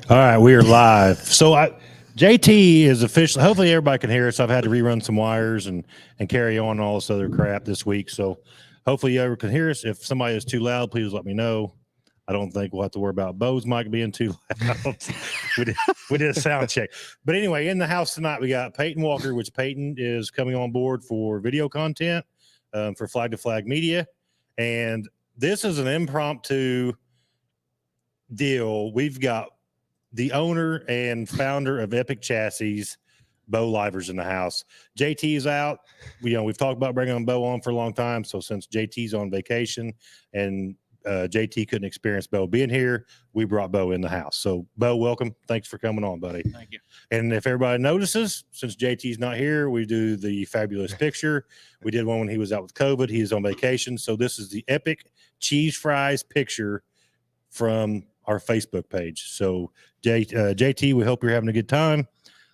All right, we are live. So JT is officially. Hopefully, everybody can hear us. I've had to rerun some wires and carry on and all this other crap this week. So hopefully, you ever can hear us. If somebody is too loud, please let me know. I don't think we'll have to worry about Bo's mic being too loud. we did a sound check. But anyway, in the house tonight, we got Peyton Walker, which Peyton is coming on board for video content for Flag to Flag Media. And this is an impromptu deal. We've got the owner and founder of Epic Chassis, Bo Livers, in the house. JT is out. We've talked about bringing Bo on for a long time. So since JT's on vacation and JT couldn't experience Bo being here, we brought Bo in the house. So Bo, welcome. Thanks for coming on, buddy. Thank you. And if everybody notices, since JT's not here, we do the fabulous picture. We did one when he was out with COVID. He is on vacation. So this is the Epic Cheese Fries picture from our Facebook page. So JT, we hope you're having a good time,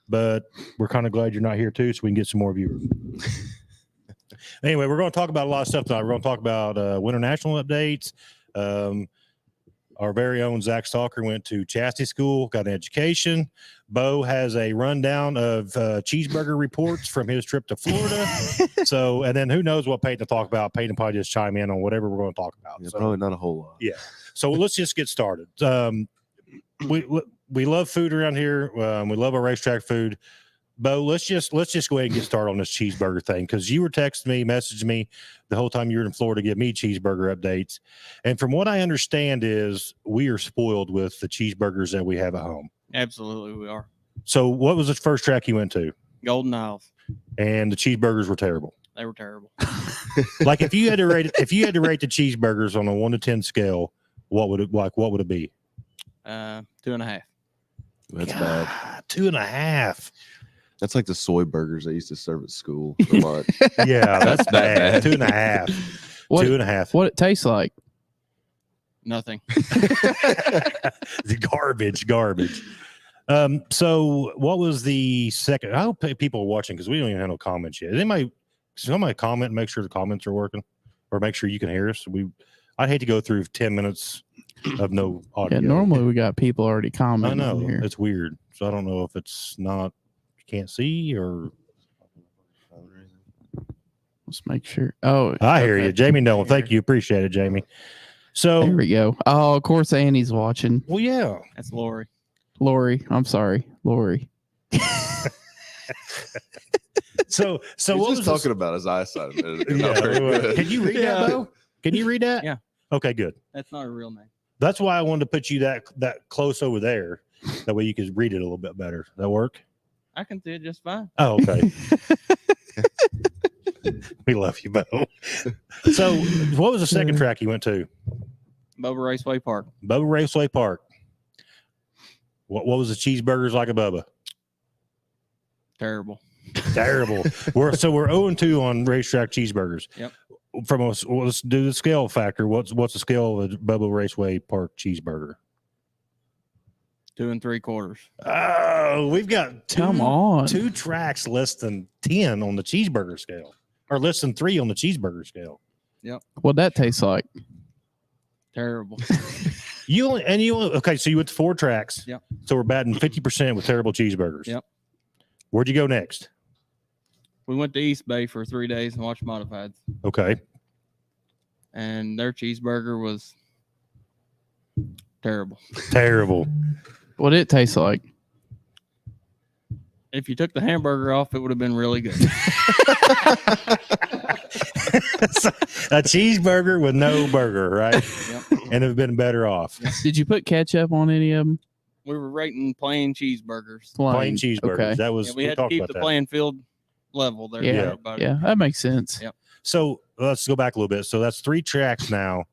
but we're kind of glad you're not here too, so we can get some more viewers. Anyway, we're going to talk about a lot of stuff tonight. We're going to talk about Winter National updates. Our very own Zach Stalker went to chassis school, got an education. Bo has a rundown of cheeseburger reports from his trip to Florida. So, and then who knows what Peyton will talk about. Peyton will probably just chime in on whatever we're going to talk about. Yeah, so, probably not a whole lot. Yeah. So let's just get started. We love food around here. We love our racetrack food. Bo, let's just go ahead and get started on this cheeseburger thing, because you were texting me, messaging me the whole time you were in Florida to give me cheeseburger updates. And from what I understand is we are spoiled with the cheeseburgers that we have at home. Absolutely, we are. So what was the first track you went to? Golden Isles. And the cheeseburgers were terrible. They were terrible. Like if you had to rate the cheeseburgers on a 1 to 10 scale, what would it be? 2.5. That's bad. 2.5. That's like the soy burgers they used to serve at school for lunch. Yeah, that's bad. 2.5. 2.5. What it tastes like? Nothing. Garbage. So what was the second? I hope people are watching, because we don't even have no comments yet. Somebody comment and make sure the comments are working, or make sure you can hear us. I'd hate to go through 10 minutes of no audio. Yeah, normally we got people already I commenting. know here. it's weird. So I don't know if it's not, you can't see, or Let's make sure. Oh, I hear you, Jamie. No, thank you, appreciate it, Jamie. So there we go. Oh, of course Annie's watching. well, yeah. That's Lori. Lori, I'm sorry, Lori. So He's what was just talking about his eyesight. Yeah. Can you read that, Bo? Can you read that? Yeah. Okay, good. That's not a real name. That's why I wanted to put you that close over there. That way you could read it a little bit better. That work? I can see it just fine. Oh, okay. We love you, Bo. So what was the second track you went to? Bubba Raceway Park. Bubba Raceway Park. What was the cheeseburgers like at Bubba? Terrible. Terrible. We're 0-2 on racetrack cheeseburgers. Yep. Let's do the scale factor. What's the scale of a Bubba Raceway Park cheeseburger? 2 3/4. Oh, we've got two tracks less than 10 on the cheeseburger scale, or less than 3 on the cheeseburger scale. What that tastes like? Terrible. Okay, so you went to 4 tracks. Yep. So we're batting 50% with terrible cheeseburgers. Yep. Where'd you go next? We went to East Bay for 3 days and watched modifieds. Okay. And their cheeseburger was terrible. Terrible. What it tastes like? If you took the hamburger off, it would have been really good. A cheeseburger with no burger, right? Yep. And it would have been better off. Did you put ketchup on any of them? We were rating plain cheeseburgers. Plain cheeseburgers. Okay. That was Yeah, we had to talked keep about the that. playing field level there. Yeah, for everybody. yeah, that makes sense. Yep. So let's go back a little bit. So that's 3 tracks now.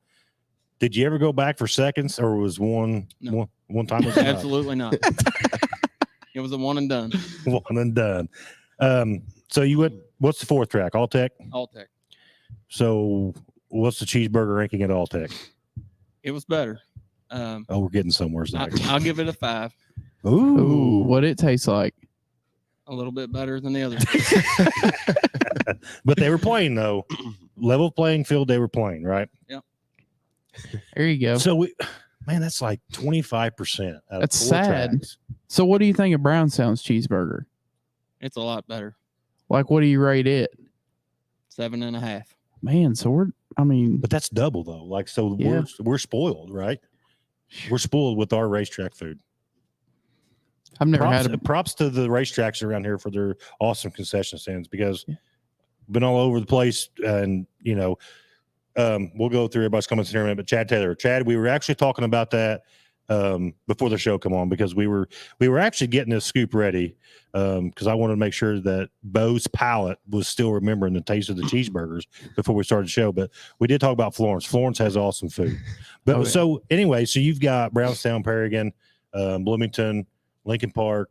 Did you ever go back for seconds, or was one time? Was enough? Absolutely not. It was a one and done. One and done. So you went. What's the 4th track? All Tech. All Tech. So what's the cheeseburger ranking at All Tech? It was better. Oh, we're getting somewhere. Zach. I'll give it a 5. Ooh, what it tastes like? A little bit better than the other. But they were playing though. Level playing field. They were playing, right? Yep. There you go. So man, that's like 25%. That's sad. So what do you think of Brownstown's cheeseburger? It's a lot better. Like, what do you rate it? 7.5. Man, so But that's double though. Like, so Yeah. we're spoiled, right? We're spoiled with our racetrack food. I've never had Props to the racetracks around here for their awesome concession stands, because been all over the place, and we'll go through everybody's comments here in a minute. But Chad, we were actually talking about that before the show come on, because we were actually getting this scoop ready, because I wanted to make sure that Bo's palate was still remembering the taste of the cheeseburgers before we started the show. But we did talk about Florence. Florence has awesome food. But so anyway, so you've got Brownstown, Paragon, Bloomington, Lincoln Park.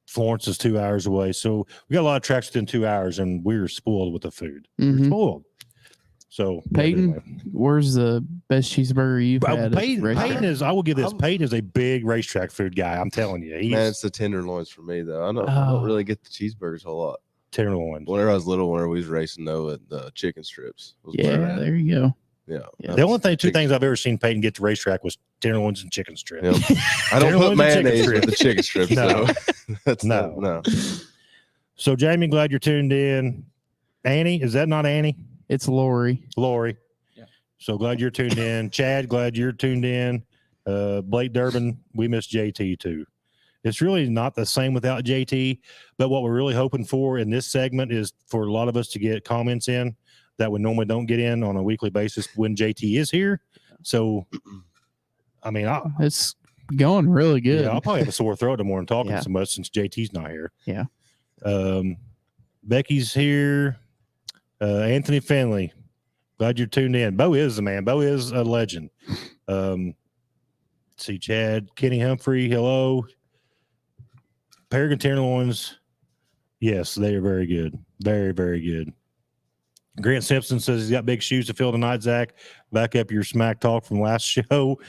Florence is 2 hours away. So we got a lot of tracks within 2 hours, and we're spoiled with the food. We're spoiled. So Peyton, where's the best cheeseburger you've had? Peyton is, I will give this, Peyton is a big racetrack food guy. I'm telling you. Man, it's the tenderloins for me, though. I don't really get the cheeseburgers a whole lot. Tenderloins. Whenever I was little, whenever we was racing, though, at the chicken strips. Yeah, there you go. Yeah. The only two things I've ever seen Peyton get to racetrack was tenderloins and chicken strips. Yep. I don't put mayonnaise with the chicken strips. No. That's no. So, Jamie, glad you're tuned in. Annie, is that not Annie? It's Lori. Yeah. So glad you're tuned in. Chad, glad you're tuned in. Blake Durbin, we miss JT too. It's really not the same without JT, but what we're really hoping for in this segment is for a lot of us to get comments in that we normally don't get in on a weekly basis when JT is here. So, I mean, it's going really good. Yeah, I'll probably have a sore throat tomorrow and talking Yeah. so much since JT's not here. Yeah. Becky's here. Anthony Finley, glad you're tuned in. Bo is the man. Bo is a legend. See Chad, Kenny Humphrey, hello. Paragon Tenderloins, yes, they are very good. Very, very good. Grant Simpson says he's got big shoes to fill tonight, Zach. Back up your smack talk from last show.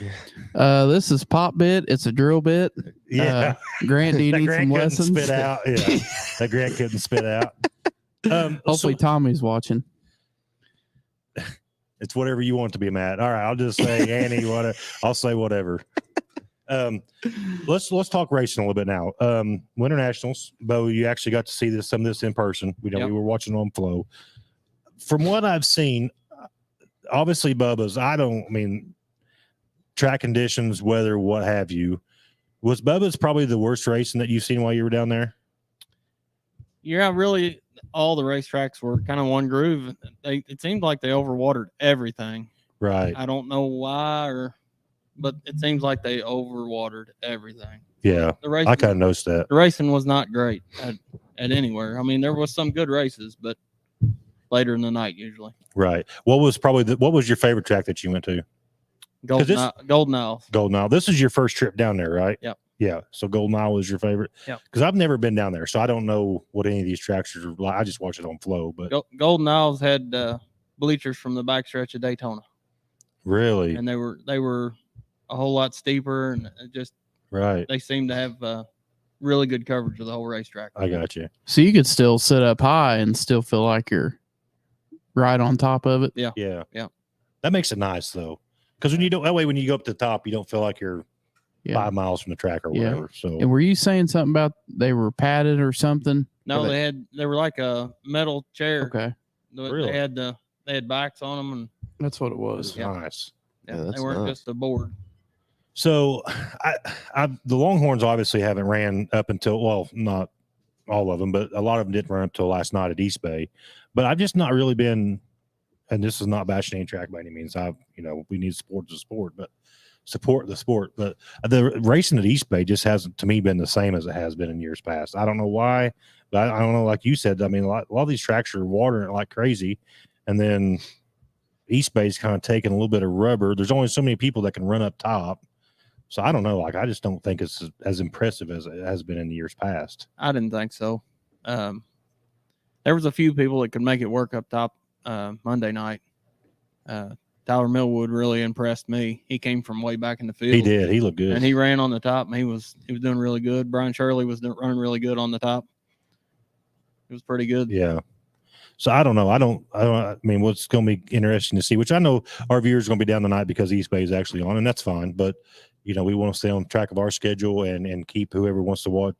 This is pop bit. It's a drill bit. Yeah. Grant, do you That need Grant some couldn't lessons? spit out. Yeah. That Grant couldn't spit out. Hopefully Tommy's watching. It's whatever you want to be, Matt. All right, I'll just say Annie. I'll say whatever. Let's talk racing a little bit now. Winter Nationals, Bo, you actually got to see some of this in person. We were watching on Flow. From what I've seen, obviously Bubba's. Track conditions, weather, what have you. Was Bubba's probably the worst racing that you've seen while you were down there? Yeah, really. All the racetracks were kind of one groove. It seemed like they overwatered everything. Right. I don't know why, but it seems like they overwatered everything. Yeah, The racing, I kind of noticed that. the racing was not great at anywhere. I mean, there was some good races, but later in the night usually. Right. What was your favorite track that you went to? Golden Isles. Golden Isle. This is your first trip down there, right? Yep. Yeah. So Golden Isle was your favorite? Yep. Because I've never been down there, so I don't know what any of these tracks are like. I just watch it on Flow. But Golden Isles had bleachers from the backstretch of Daytona. Really? And they were a whole lot steeper, and they seemed to have really good coverage of the whole racetrack. I got you. So you could still sit up high and still feel like you're right on top of it. Yeah. That makes it nice though, because when you go up to the top, you don't feel like you're 5 miles from the track or whatever. So, and were you saying something about they were padded or something? No, they were like a metal chair. Okay, Really? They had backs on them, and that's what it was. Yeah. Nice. they weren't just a board. So, the Longhorns obviously haven't ran up until, not all of them, but a lot of them didn't run up until last night at East Bay. But I've just not really been, and this is not bashing any track by any means. We need sport to sport, but support the sport. But the racing at East Bay just hasn't, to me, been the same as it has been in years past. I don't know why, but I don't know. Like you said, I mean, a lot of these tracks are watering it like crazy, and then East Bay's kind of taking a little bit of rubber. There's only so many people that can run up top. So I don't know. Like, I just don't think it's as impressive as it has been in the years past. I didn't think so. There was a few people that could make it work up top Monday night. Tyler Millwood really impressed me. He came from way back in the field. He did. He looked good. And he ran on the top, and he was doing really good. Brian Shirley was running really good on the top. It was pretty good. Yeah. So I don't know. I mean, what's going to be interesting to see, which I know our viewers are going to be down tonight because East Bay is actually on, and that's fine. But, we want to stay on track of our schedule and keep whoever wants to watch,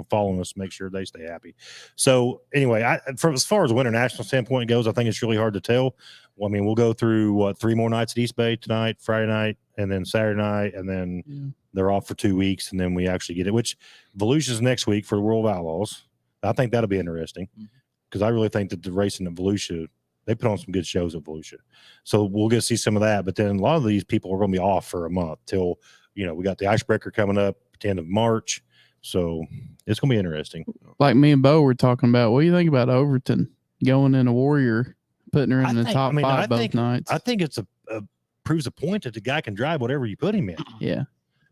following us, make sure they stay happy. So anyway, from as far as a winter national standpoint goes, I think it's really hard to tell. Well, I mean, we'll go through 3 more nights at East Bay tonight, Friday night, and then Saturday night, and then they're off for 2 weeks, and then we actually get it, which Volusia's next week for the World of Outlaws. I think that'll be interesting because I really think that the racing at Volusia, they put on some good shows at Volusia. So we'll get to see some of that. But then a lot of these people are going to be off for a month till, we got the icebreaker coming up at the end of March. So it's going to be interesting. Like me and Bo were talking about, what do you think about Overton going in a Warrior, putting her in the top 5 both nights? I think it's proves a point that the guy can drive whatever you put him in. Yeah.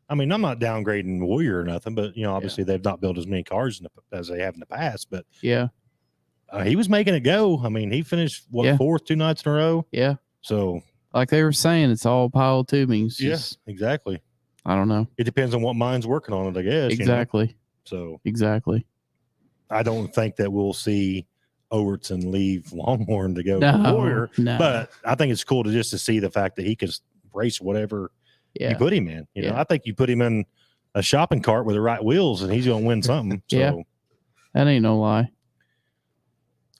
I mean, I'm not downgrading Warrior or nothing, but obviously they've not built as many cars as they have in the past. But he was making it go. I mean, he finished 4th 2 nights in a row. Yeah. So, like they were saying, it's all pile tubing. Yes, exactly. I don't know. It depends on what mine's working on it, I guess. Exactly. So exactly. I don't think that we'll see Overton leave Longhorn to go No, Warrior, no. but I think it's cool to see the fact that he can race whatever you put him in. I think you put him in a shopping cart with the right wheels and he's going to win something. So that ain't no lie.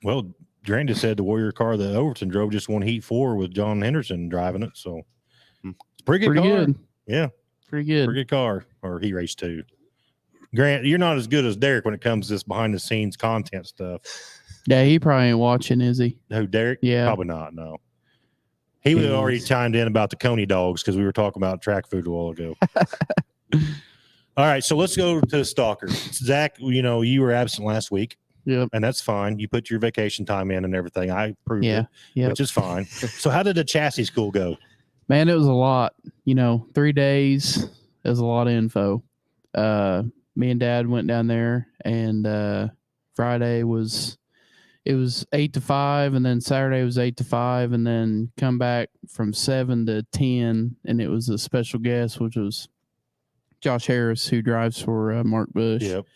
Well, Randy said the Warrior car that Overton drove just won Heat 4 with John Henderson driving it. So it's a pretty good car. Good. Yeah. Pretty good. Pretty good car. Or he raced 2. Grant, you're not as good as Derek when it comes to this behind the scenes content stuff. Yeah, he probably ain't watching, is he? Who, Derek? Yeah. Probably not, no. He would have already chimed in about the Coney dogs because we were talking about track food a while ago. All right, so let's go to the Stalkers. Zach, you were absent last week. Yep. And that's fine. You put your vacation time in and everything. I approved it, yep. which is fine. So how did the chassis school go? Man, it was a lot. 3 days. It was a lot of info. Me and Dad went down there, and Friday was 8 to 5, and then Saturday was 8 to 5, and then come back from 7 to 10, and it was a special guest, which was Josh Harris, who drives for Mark Bush. Yep.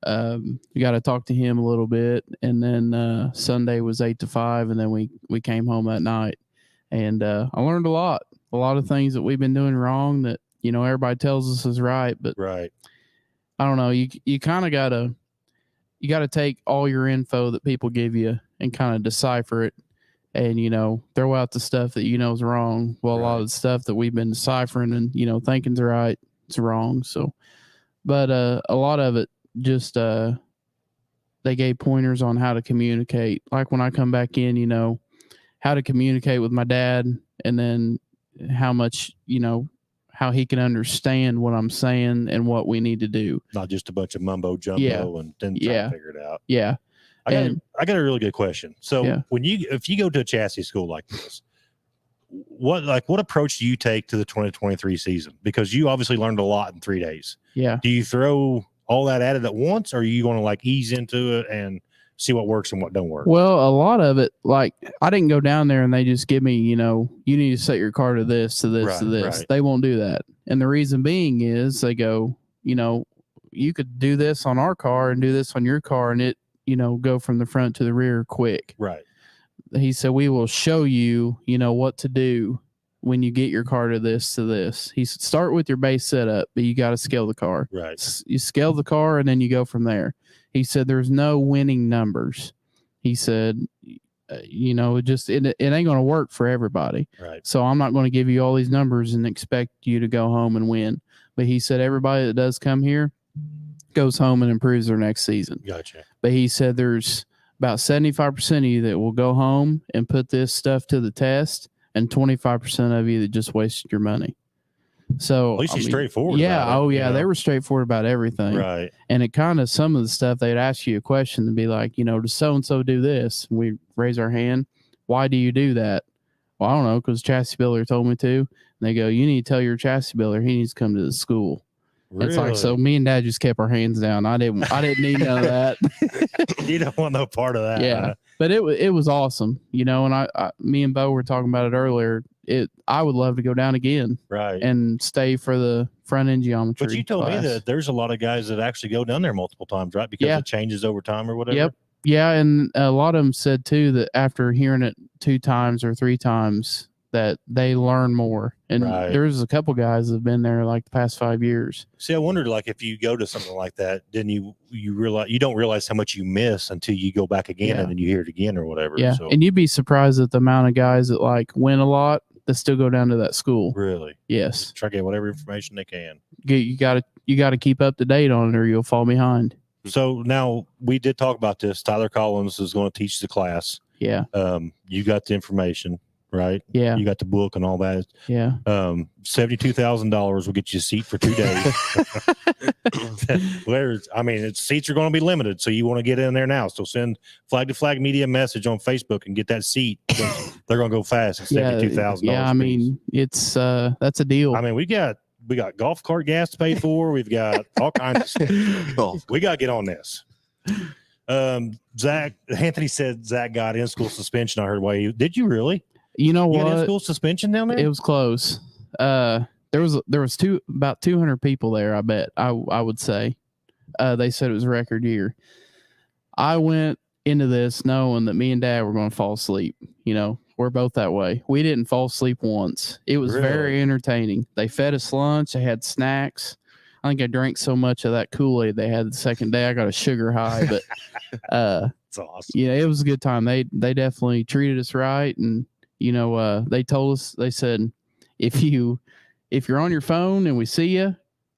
We got to talk to him a little bit, and then Sunday was 8 to 5, and then we came home that night, and I learned a lot of things that we've been doing wrong that everybody tells us is right, but right. I don't know. You kind of gotta take all your info that people give you and kind of decipher it, and throw out the stuff that is wrong. Well, a lot of the stuff that we've been deciphering and thinking's right, it's wrong. So, but a lot of it just they gave pointers on how to communicate. Like when I come back in, how to communicate with my dad, and then how much how he can understand what I'm saying and what we need to do. Not just a bunch of mumbo jumbo and then try to figure it out. Yeah. I got a really good question. So if you go to a chassis school like this, what approach do you take to the 2023 season? Because you obviously learned a lot in 3 days. Yeah. Do you throw all that at it at once, or are you going to ease into it and see what works and what don't work? Well, a lot of it, I didn't go down there and they just give me, you need to set your car to this, to this, to this. Right. They won't do that. And the reason being is they go, you could do this on our car and do this on your car, and it, go from the front to the rear quick. Right. He said, we will show you, what to do when you get your car to this, to this. He said, start with your base setup, but you got to scale the car. Right. You scale the car and then you go from there. He said, there's no winning numbers. He said, it ain't going to work for everybody. Right. So I'm not going to give you all these numbers and expect you to go home and win. But he said, everybody that does come here goes home and improves their next season. Gotcha. But he said, there's about 75% of you that will go home and put this stuff to the test, and 25% of you that just wasted your money. So at least he's straightforward. Yeah. About it, They were straightforward about everything. Right. And it kind of, some of the stuff they'd ask you a question and be like, does so-and-so do this? And we raise our hand. Why do you do that? Well, I don't know, because chassis builder told me to. And they go, you need to tell your chassis builder he needs to come to the school. Really? It's like, so me and Dad just kept our hands down. I didn't need none of that. You don't want no part of that. Yeah. But it was awesome, and me and Bo were talking about it earlier. I would love to go down again, right, and stay for the front end geometry. But you told class. me that there's a lot of guys that actually go down there multiple times, right? Because it changes over time or whatever. Yep. Yeah, and a lot of them said too that after hearing it 2 times or 3 times that they learn more. And Right. there's a couple guys that have been there like the past 5 years. See, I wondered, like, if you go to something like that, then you realize you don't realize how much you miss until you go back again Yeah. and then you hear it again or whatever. Yeah, So and you'd be surprised at the amount of guys that like win a lot that still go down to that school. really, Yes, try to get whatever information they can. you got to keep up to date on it, or you'll fall behind. So now we did talk about this. Tyler Collins is going to teach the class. Yeah, You got the information, right? yeah, You got the book and all that. yeah. $72,000 will get you a seat for 2 days. Seats are going to be limited, so you want to get in there now. So send Flag to Flag Media a message on Facebook and get that seat. They're going to go fast. It's $72,000. Yeah, I mean, it's that's a deal. I mean, we got golf cart gas to pay for. We've got all kinds of stuff. We got to get on this. Zach Anthony said Zach got in school suspension. I heard why did you really? You know You got in what? school suspension down there? It was close. There was about 200 people there. I bet I would say. They said it was a record year. I went into this knowing that me and Dad were going to fall asleep. You know, we're both that way. We didn't fall asleep once. It was Really? very entertaining. They fed us lunch. They had snacks. I think I drank so much of that Kool-Aid they had the second day. I got a sugar high, but It's awesome. yeah, it was a good time. They definitely treated us right, and you know, they told us, they said, if you're on your phone and we see you,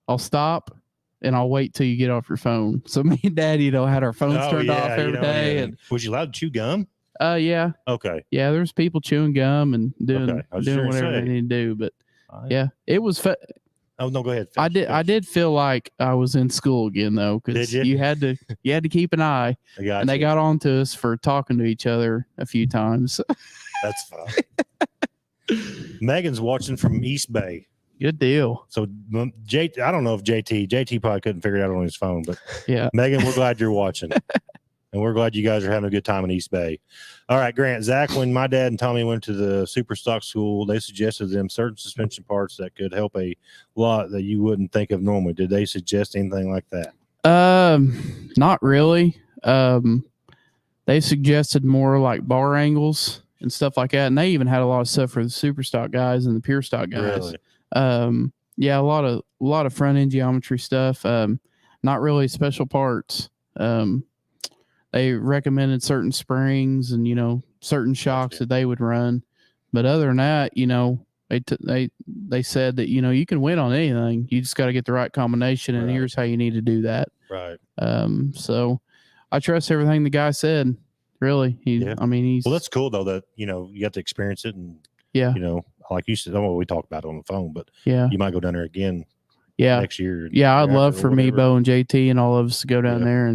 I'll stop and I'll wait till you get off your phone. So me and Dad, you know, had our phones turned off every day. Yeah. And Was you allowed to chew gum? yeah, Okay. yeah, there's people chewing gum and doing Okay. I was just whatever gonna they say. need to do. But yeah, it was Oh no, go ahead. I Finish. did feel like I was in school again though, Did because you? you had to keep an eye, I got and they you. got on to us for talking to each other a few times. That's fine. Megan's watching from East Bay. Good deal. So I don't know if JT probably couldn't figure it out on his phone, but Yeah. Megan, we're glad you're watching. And we're glad you guys are having a good time in East Bay. All right, Grant, Zach, when my dad and Tommy went to the super stock school, they suggested them certain suspension parts that could help a lot that you wouldn't think of normally. Did they suggest anything like that? Not really. They suggested more like bar angles and stuff like that. And they even had a lot of stuff for the super stock guys and the pure stock guys. Really? Yeah, a lot of front end geometry stuff. Not really special parts. They recommended certain springs and, you know, certain shocks that they would run. But other than that, you know, they said that, you know, you can win on anything. You just got to get the right combination, and Right. here's how you need to do that. Right. So I trust everything the guy said. Really, Yeah. I mean, he's Well, that's cool though that, you know, you got to experience it, and yeah, you know, like you said, I don't know what we talked about it on the phone, but yeah, you might go down there again yeah, next year. yeah. I'd after love or for me, whatever. Bo, and JT, and all of us to go down Yeah. there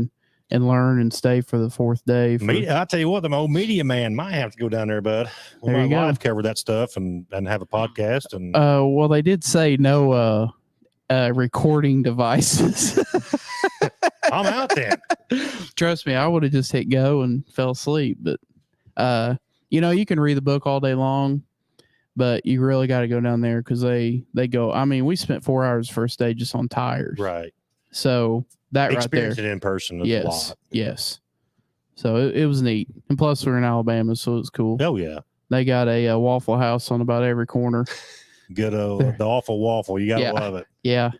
and learn and stay for the 4th day. I tell you what, the old media man might have to go down there, bud. We There might you go. live cover that stuff and have a podcast. And Well, they did say no recording devices. I'm out then. Trust me, I would have just hit go and fell asleep. But you know, you can read the book all day long, but you really got to go down there because they go. I mean, we spent 4 hours first day just on tires, Right. So that right there, Experience it in person is a yes, lot. yes. So it was neat, and plus we're in Alabama, so it was cool. Oh yeah. They got a Waffle House on about every corner. Good the awful waffle. You gotta Yeah. love it. Yeah.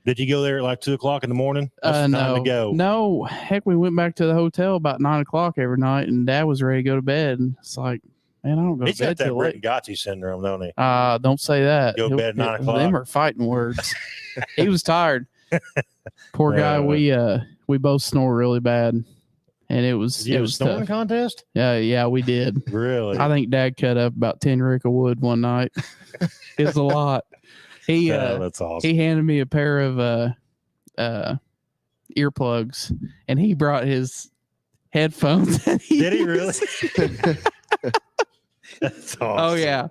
Did you go there at like 2:00 in the morning? What's the time No, to go? no. Heck, we went back to the hotel about 9 o'clock every night, and Dad was ready to go to bed. And it's like, man, I don't go He's to got bed that till Britton late. Gotti syndrome, don't he? Don't say that. Go to bed at 9 o'clock. Them are fighting words. He was tired. Poor guy. We both snore really bad, and it was Did you have a snoring tough. contest? Yeah, we did. Really? I think Dad cut up about 10 rick of wood one night. It was a lot. He that's awesome. he handed me a pair of earplugs, and he brought his headphones. Did he really? That's awesome. Oh yeah,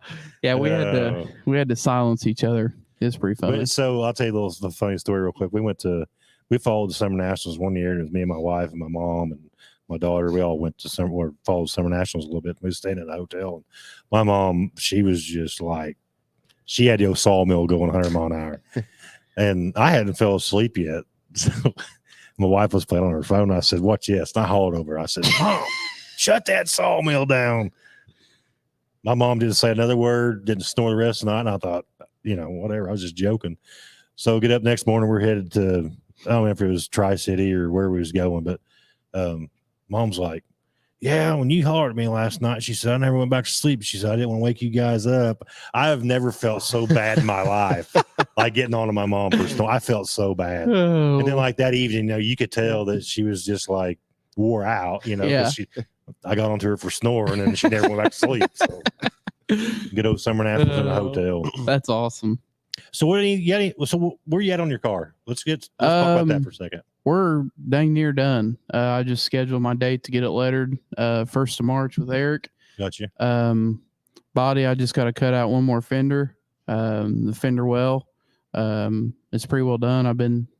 we had to silence each other. It's pretty funny. But, so I'll tell you the funny story real quick. We followed the Summer Nationals one year. It was me and my wife and my mom and my daughter. We all went to followed Summer Nationals a little bit. We was staying at a hotel. And my mom, she was just like, she had the sawmill going 100 mile an hour. And I hadn't fell asleep yet. So My wife was playing on her phone. I said, "Watch this." And I hauled over. I said, "Mom, shut that sawmill down." My mom didn't say another word, didn't snore the rest of the night. And I thought, whatever. I was just joking. So get up next morning. We're headed to, I don't know if it was Tri-City or where we was going, but Mom's like, "Yeah, when you hollered at me last night," she said, "I never went back to sleep." She said, "I didn't want to wake you guys up." I have never felt so bad in my life, like getting on to my mom for snoring. I felt so bad. And then like that evening, you could tell that she was just like wore out, 'cause I got onto her for snoring and she never went back to sleep. So good old summer naps in the hotel. That's awesome. So what do so where you at on your car? Let's talk about that for a second. We're dang near done. I just scheduled my date to get it lettered 1st of March with Eric. Gotcha. Body, I just got to cut out one more fender. The fender well. It's pretty well done.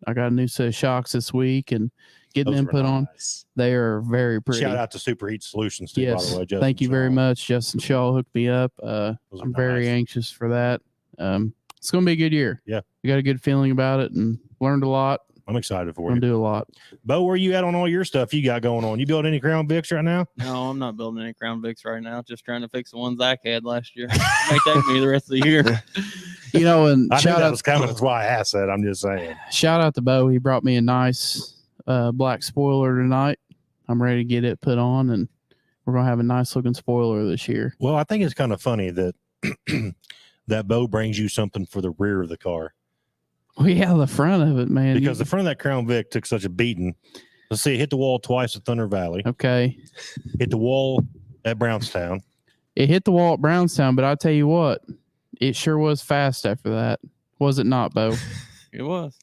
I got a new set of shocks this week and getting them put on. They are very pretty. Shout out to Superheat Solutions too, yes, by the way. Justin thank you very Shaw. much. Justin Shaw hooked me up. I'm very anxious for that. It's going to be a good year. Yeah. I got a good feeling about it and learned a lot. I'm excited for I'm you. do a lot. Bo, where you at on all your stuff you got going on? You building any Crown Vics right now? No, I'm not building any Crown Vics right now. Just trying to fix the one Zach had last year. It may take me the rest of the year. And I knew shout that out, was coming. That's why I asked that. I'm just saying. shout out to Bo. He brought me a nice black spoiler tonight. I'm ready to get it put on, and we're going to have a nice looking spoiler this year. Well, I think it's kind of funny that that Bo brings you something for the rear of the car. Well, yeah, the front of it, man. Because the front of that Crown Vic took such a beating. Let's see, it hit the wall twice at Thunder Valley. Okay. Hit the wall at Brownstown. It hit the wall at Brownstown, but I tell you what, it sure was fast after that. Was it not, Bo? It was.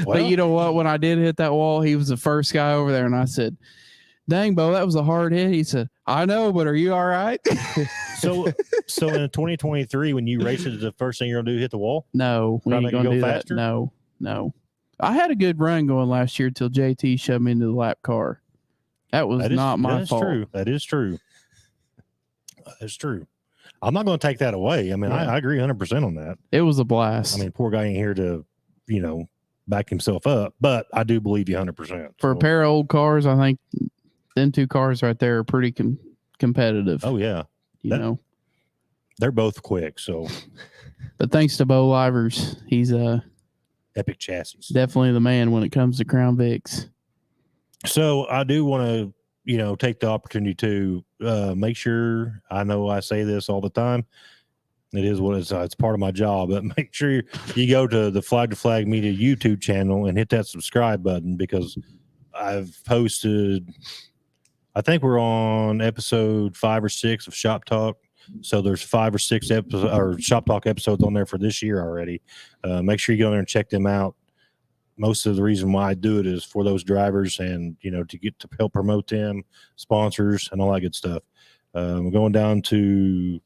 But you know what? When I did hit that wall, he was the first guy over there, and I said, "Dang, Bo, that was a hard hit." He said, "I know, but are you all right?" So in 2023, when you race it, the first thing you're gonna do hit the wall? No, we Try to ain't make it gonna go do faster? that. No. I had a good run going last year till JT shoved me into the lap car. That was not my fault. True. That is true. That's true. I'm not going to take that away. I mean, Yeah. I agree 100% on that. It was a blast. I mean, poor guy ain't here to, back himself up, but I do believe you 100%. for a pair of old cars, I think them two cars right there are pretty competitive. Oh yeah, you know. they're both quick. So But thanks to Bo Livers, he's epic chassis. definitely the man when it comes to Crown Vics. So I do want to, take the opportunity to make sure. I know I say this all the time. It is what it's part of my job, but make sure you go to the Flag to Flag Media YouTube channel and hit that subscribe button, because I've posted, I think we're on episode 5 or 6 of Shop Talk. So there's 5 or 6 episodes or Shop Talk episodes on there for this year already. Make sure you go there and check them out. Most of the reason why I do it is for those drivers and, to get to help promote them, sponsors, and all that good stuff. We're going down to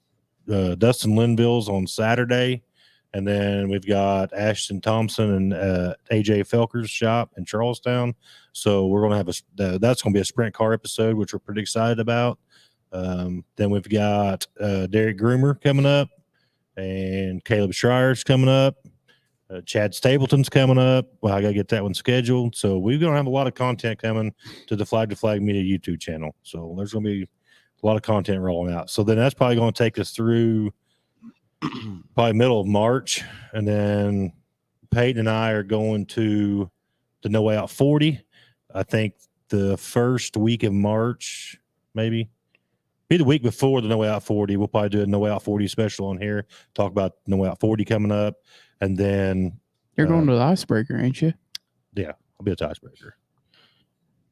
Dustin Linville's on Saturday, and then we've got Ashton Thompson and AJ Felker's shop in Charlestown. So we're going to have that's going to be a sprint car episode, which we're pretty excited about. Then we've got Derek Groomer coming up, and Caleb Schreier's coming up. Chad Stapleton's coming up. Well, I got to get that one scheduled. So we're going to have a lot of content coming to the Flag to Flag Media YouTube channel. So there's going to be a lot of content rolling out. So then that's probably going to take us through probably middle of March. And then Peyton and I are going to the No Way Out 40. I think the first week of March, maybe. Be the week before the No Way Out 40. We'll probably do a No Way Out 40 special on here. Talk about No Way Out 40 coming up. And then You're going to the Icebreaker, ain't you? Yeah, I'll be at the Icebreaker.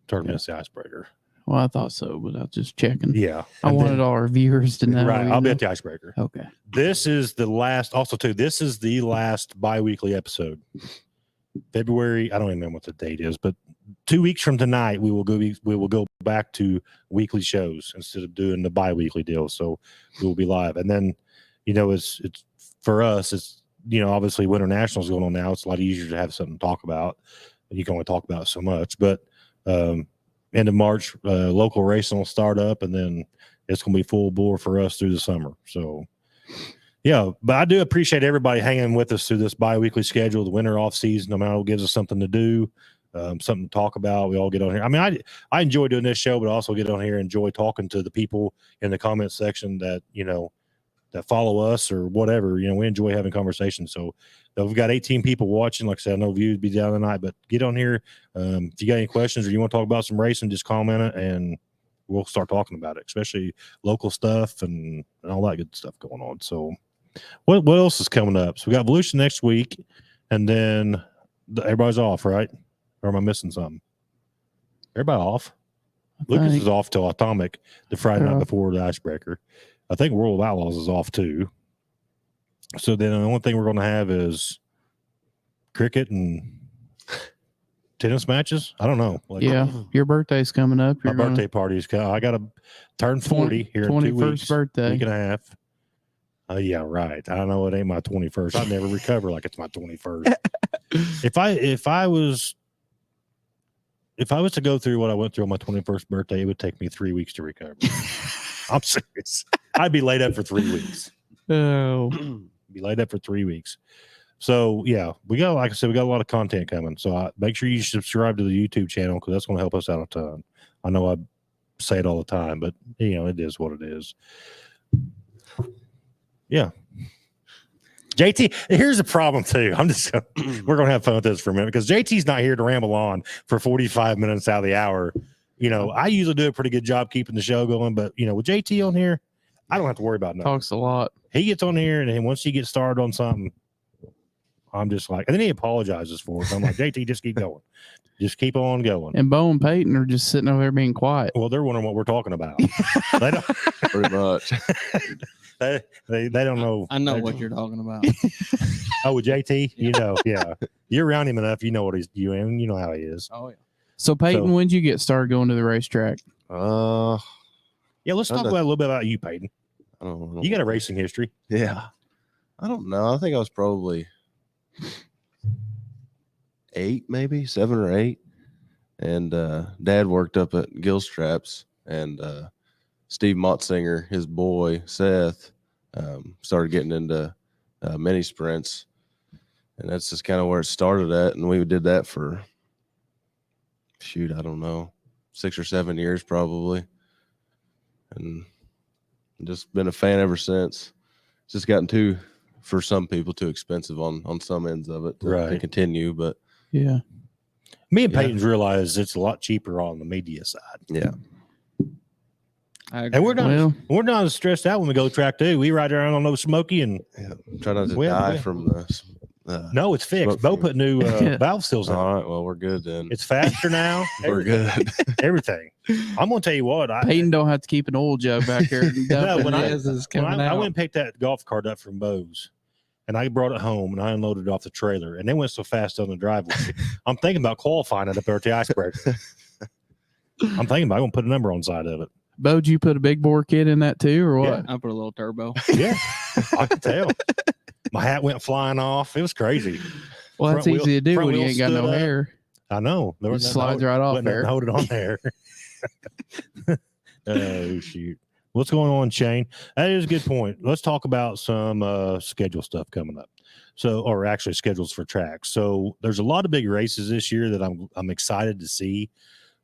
Tournament's the Icebreaker. Well, I thought so, but I was just checking. Yeah. I wanted all our viewers to know. Right. I'll be at the Icebreaker. Okay. This is the last, also too, this is the last bi-weekly episode. February, I don't even remember what the date is, but 2 weeks from tonight, we will go back to weekly shows instead of doing the bi-weekly deal. So we will be live. And then, it's for us, it's, obviously Winter Nationals going on now. It's a lot easier to have something to talk about. You can only talk about so much, but end of March, local racing will start up, and then it's going to be full bore for us through the summer. So, yeah, but I do appreciate everybody hanging with us through this bi-weekly schedule, the winter off season. No matter what gives us something to do. something to talk about. We all get on here. I mean, I enjoy doing this show, but I also get on here and enjoy talking to the people in the comment section that, that follow us or whatever. We enjoy having conversations. So we've got 18 people watching. Like I said, I know views be down tonight, but get on here. If you got any questions or you want to talk about some racing, just comment it and we'll start talking about it, especially local stuff and all that good stuff going on. So what else is coming up? So we got Evolution next week, and then everybody's off, right? Or am I missing something? Everybody off. Lucas is off till Atomic the Friday night before the Icebreaker. I think World of Outlaws is off too. So then the only thing we're going to have is cricket and tennis matches. I don't know. Your birthday's coming up. My birthday party is coming. I got to turn 40 here in 2 weeks. 21st birthday. Week and a half. Yeah, right. I know it ain't my 21st. I never recover like it's my 21st. If I was to go through what I went through on my 21st birthday, it would take me 3 weeks to recover. I'm serious. I'd be laid up for 3 weeks. Oh, Be laid up for 3 weeks. So yeah, like I said, we got a lot of content coming. So make sure you subscribe to the YouTube channel because that's going to help us out a ton. I know I say it all the time, but it is what it is. Yeah. JT, here's the problem too. We're going to have fun with this for a minute because JT's not here to ramble on for 45 minutes out of the hour. I usually do a pretty good job keeping the show going, but with JT on here, I don't have to worry about nothing. talks a lot. He gets on here and then once he gets started on something, I'm just like, and then he apologizes for it. So I'm like, JT, just keep going. Just keep on going. And Bo and Peyton are just sitting over there being quiet. Well, they're wondering what we're talking about. They don't, Pretty much. they don't know. I know what you're talking about. Oh, with JT, yeah. You're around him enough, you know what he's doing. You know how he is. Oh yeah. So Peyton, when did you get started going to the racetrack? Yeah, let's talk about a little bit about you, Peyton. I don't know. You got a racing history. Yeah. I don't know. I think I was probably 8, maybe 7 or 8. And Dad worked up at Gilstraps, and Steve Motzinger, his boy Seth, started getting into mini sprints, and that's just kind of where it started at. And we did that for I don't know, 6 or 7 years probably, and just been a fan ever since. It's just gotten for some people too expensive on some ends of it to continue, but yeah. Me and Peyton's realized it's a lot cheaper on the media side. Yeah. And we're not as stressed out when we go track too. We ride around on those smoky and try not to die from the. No, it's fixed. Bo put new valve seals on. All right, well, we're good then. It's faster now. We're good. Everything. I'm gonna tell you what. Peyton don't have to keep an oil jug back here. No, I went and picked that golf cart up from Bo's, and I brought it home and I unloaded it off the trailer, and it went so fast on the driveway. I'm thinking about qualifying it up there at the Icebreaker. I'm gonna put a number on the side of it. Bo, did you put a big bore kit in that too, or what? Yeah, I put a little turbo. Yeah, I could tell. My hat went flying off. It was crazy. Well, that's easy to do when you ain't got no hair. I know. It slides right off there. Hold it on there. Oh, shoot. What's going on, Shane? That is a good point. Let's talk about some schedule stuff coming up. Or actually schedules for tracks. So there's a lot of big races this year that I'm excited to see.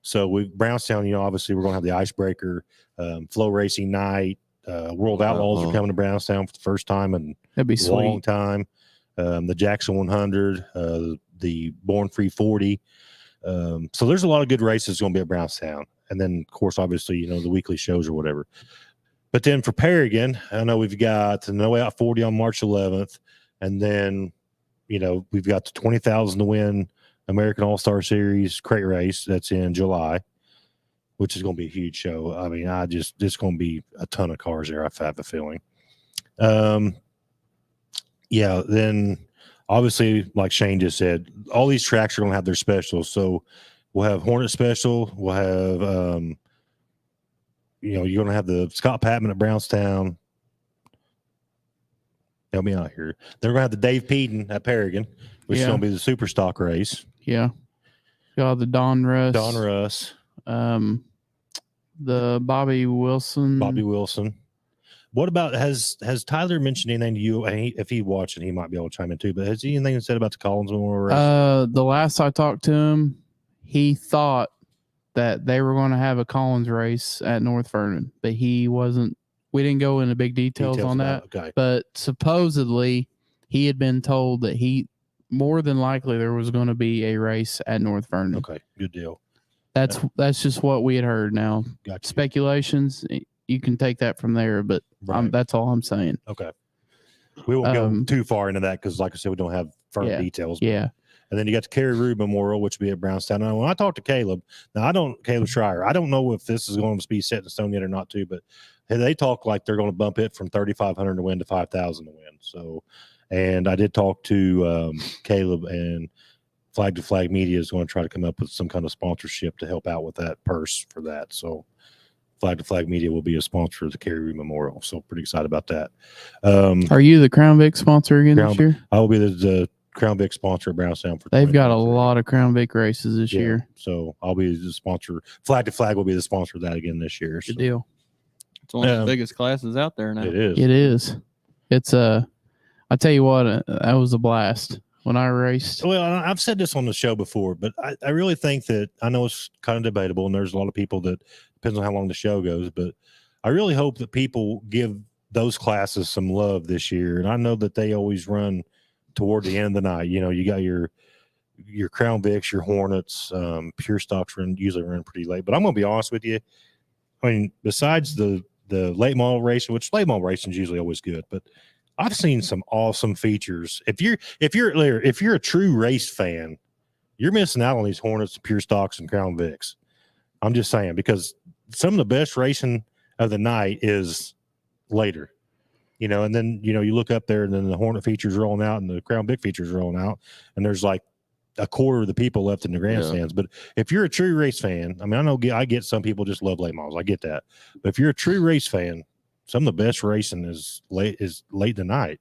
So Brownstown, obviously we're going to have the Icebreaker, Flow Racing Night, World Outlaws are coming to Brownstown for the first time in That'd be a long time. The Jackson 100, the Born Free 40. So there's a lot of good races going to be at Brownstown. And then, of course, obviously, the weekly shows or whatever. But then for Paragon, I know we've got the No Way Out 40 on March 11th. And then, we've got the 20,000 to win American All-Star Series crate race. That's in July, which is going to be a huge show. I mean, it's going to be a ton of cars there. I have a feeling. Yeah. Then obviously, like Shane just said, all these tracks are going to have their specials. So we'll have Hornet Special. We'll have, you're going to have the Scott Patman at Brownstown. Help me out here. They're going to have the Dave Peden at Paragon, which is going to be the super stock race. Yeah. Got the Don Russ. The Bobby Wilson. What about has Tyler mentioned anything to you? And if he's watching, he might be able to chime in too. But has he anything said about the Collins Memorial race? The last I talked to him, he thought that they were going to have a Collins race at North Vernon, but he wasn't. We didn't go into big details on that. Okay. But supposedly he had been told that more than likely there was going to be a race at North Vernon. Okay. Good deal. That's just what we had heard. Now Gotcha. Speculations, you can take that from there, but Right. that's all I'm saying. Okay. We won't go too far into that because, like I said, we don't have firm details. Yeah. And then you got the Kerry Rube Memorial, which will be at Brownstown. Now, when I talked to Caleb, Caleb Schreier, I don't know if this is going to be set in stone yet or not, too, but they talk like they're going to bump it from 3,500 to win to 5,000 to win. So, and I did talk to Caleb, and Flag to Flag Media is going to try to come up with some kind of sponsorship to help out with that purse for that. So, Flag to Flag Media will be a sponsor of the Kerry Rube Memorial. So, pretty excited about that. Are you the Crown Vic sponsor again this year? I will be the Crown Vic sponsor at Brownstown for. They've got a lot of Crown Vic races this year. So I'll be the sponsor. Flag to Flag will be the sponsor of that again this year. Good deal. It's one of the biggest classes out there now. It is. It is. It's I tell you what, that was a blast when I raced. Well, I've said this on the show before, but I really think that, I know it's kind of debatable, and there's a lot of people that depends on how long the show goes, but I really hope that people give those classes some love this year. And I know that they always run toward the end of the night. You know, you got your Crown Vics, your Hornets, pure stocks usually run pretty late. But I'm going to be honest with you. I mean, besides the late model racing, which late model racing is usually always good, but I've seen some awesome features. If you're a true race fan, you're missing out on these Hornets, pure stocks, and Crown Vics. I'm just saying, because some of the best racing of the night is later. You know, and then, you know, you look up there and then the Hornet features rolling out and the Crown Vic features rolling out, and there's like a quarter of the people left in the grandstands. But if you're a true race fan, I mean, I get some people just love late models. I get that. But if you're a true race fan, some of the best racing is late in the night.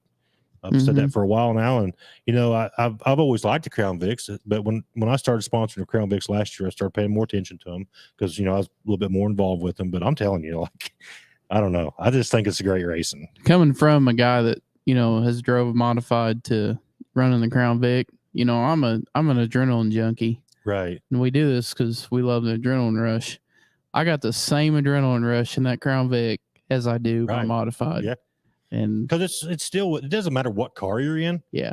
I've said that for a while now. And, you know, I've always liked the Crown Vics, but when I started sponsoring the Crown Vics last year, I started paying more attention to them because, you know, I was a little bit more involved with them. But I'm telling you, like, I don't know. I just think it's a great racing. Coming from a guy that, you know, has drove a modified to running the Crown Vic, you know, I'm an adrenaline junkie. Right. And we do this because we love the adrenaline rush. I got the same adrenaline rush in that Crown Vic as I do my modified. Yeah. And because it's still, it doesn't matter what car you're in. Yeah.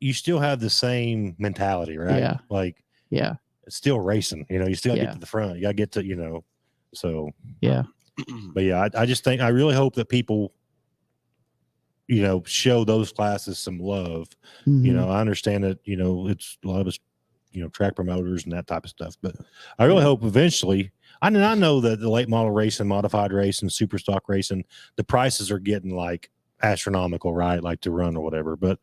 You still have the same mentality, right? Yeah. Like, yeah, it's still racing. You know, you still get to the front. You got to get to, you know, so. Yeah. But yeah, I just think, I really hope that people, you know, show those classes some love. You know, I understand that, you know, it's a lot of us, you know, track promoters and that type of stuff, but I really hope eventually, I know that the late model racing, modified racing, super stock racing, the prices are getting like astronomical, right? Like to run or whatever. But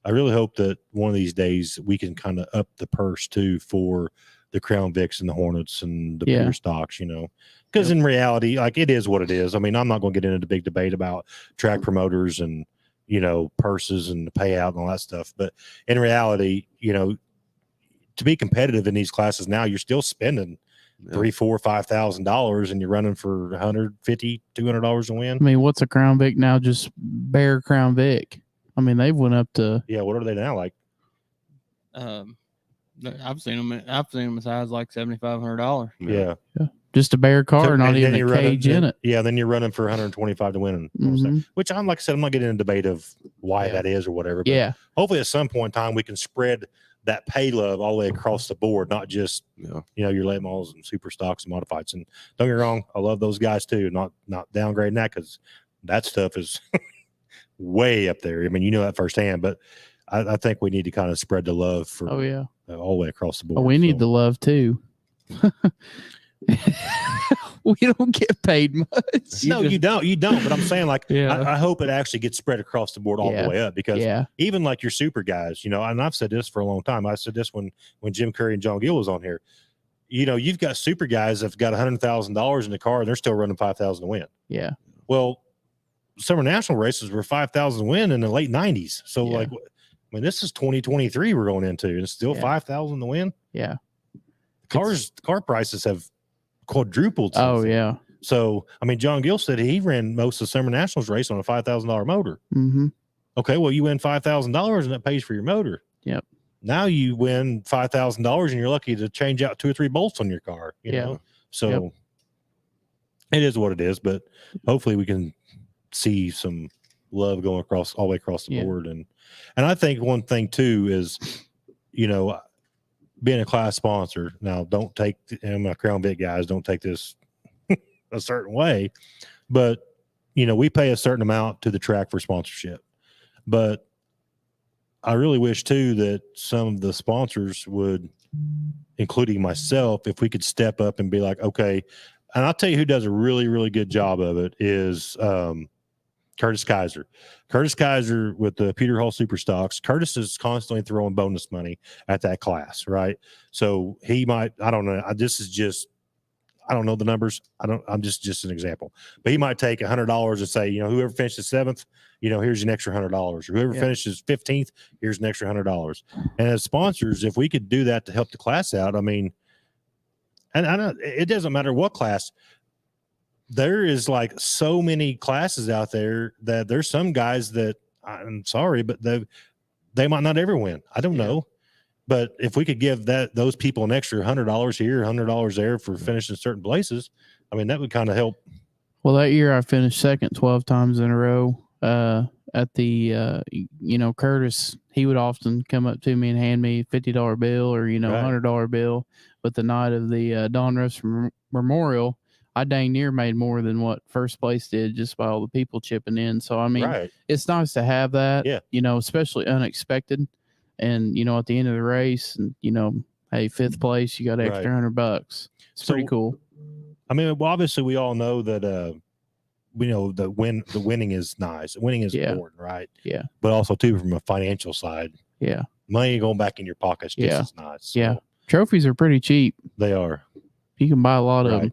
I really hope that one of these days we can kind of up the purse too for the Crown Vics and the Hornets and the pure stocks, you know, because in reality, like, it is what it is. I mean, I'm not going to get into the big debate about track promoters and, you know, purses and the payout and all that stuff. But in reality, you know, to be competitive in these classes now, you're still spending $3,000, $4,000, $5,000, and you're running for $150, $200 to win. I mean, what's a Crown Vic now? Just bare Crown Vic. I mean, they've went up to what are they now? Like, I've seen them as high as like $7,500. Yeah. Just a bare car, So, not and even then a you're cage in it. Yeah, then you're running for 125 to win. Which, like I said, I'm not getting into a debate of why that is or whatever. But hopefully at some point in time we can spread that pay love all the way across the board, not just you know, your late models and super stocks and modifieds. And don't get me wrong, I love those guys too. Not downgrading that, because that stuff is way up there. I mean, you know that firsthand. But I think we need to kind of spread the love for all the way across the board. We need the love too. We don't get paid much. No, you don't. But I'm saying, like, I hope it actually gets spread across the board all the way up, because even like your super guys, you know, and I've said this for a long time. I said this when Jim Curry and John Gill was on here. You know, you've got super guys that've got $100,000 in the car and they're still running 5,000 to win. Yeah. Well, summer national races were 5,000 to win in the late 90s. So like, I mean, this is 2023 we're going into, and it's still 5,000 to win. Yeah. Car prices have quadrupled. Oh yeah. So I mean, John Gill said he ran most of the summer nationals race on a $5,000 motor. Okay, well, you win $5,000 and that pays for your motor. Yep. Now you win $5,000 and you're lucky to change out 2 or 3 bolts on your car, you Yeah. know? So it is what it is, but hopefully we can see some love going across all the way across the board. And I think one thing too is, you know, being a class sponsor. Now, don't take, and my Crown Vic guys, don't take this a certain way, but you know, we pay a certain amount to the track for sponsorship. But I really wish too that some of the sponsors would, including myself, if we could step up and be like, okay, and I'll tell you who does a really, really good job of it is Curtis Kaiser. Curtis Kaiser with the Peter Hall Super Stocks. Curtis is constantly throwing bonus money at that class, right? So he might, I don't know. This is just, I don't know the numbers. I'm just an example. But he might take $100 and say, you know, whoever finishes 7th, you know, here's an extra $100. Or whoever finishes 15th, here's an extra $100. And as sponsors, if we could do that to help the class out, I mean, and I know it doesn't matter what class. There is like so many classes out there that there's some guys that I'm sorry, but they might not ever win. I don't know. But if we could give those people an extra $100 here, $100 there for finishing certain places, I mean, that would kind of help. Well, that year I finished second 12 times in a row. At the, you know, Curtis, he would often come up to me and hand me a $50 bill or, you know, $100 bill. But the night of the Don Russ Memorial, I dang near made more than what first place did just by all the people chipping in. So, I mean, it's nice to have that, you know, especially unexpected. And, you know, at the end of the race, and, you know, hey, 5th place, you got extra $100. It's pretty cool. I mean, well, obviously we all know that, we know the winning is nice. Winning is important, right? Yeah. But also too, from a financial side, money going back in your pockets just as nice. So. Trophies are pretty cheap. They are. You can buy a lot of them.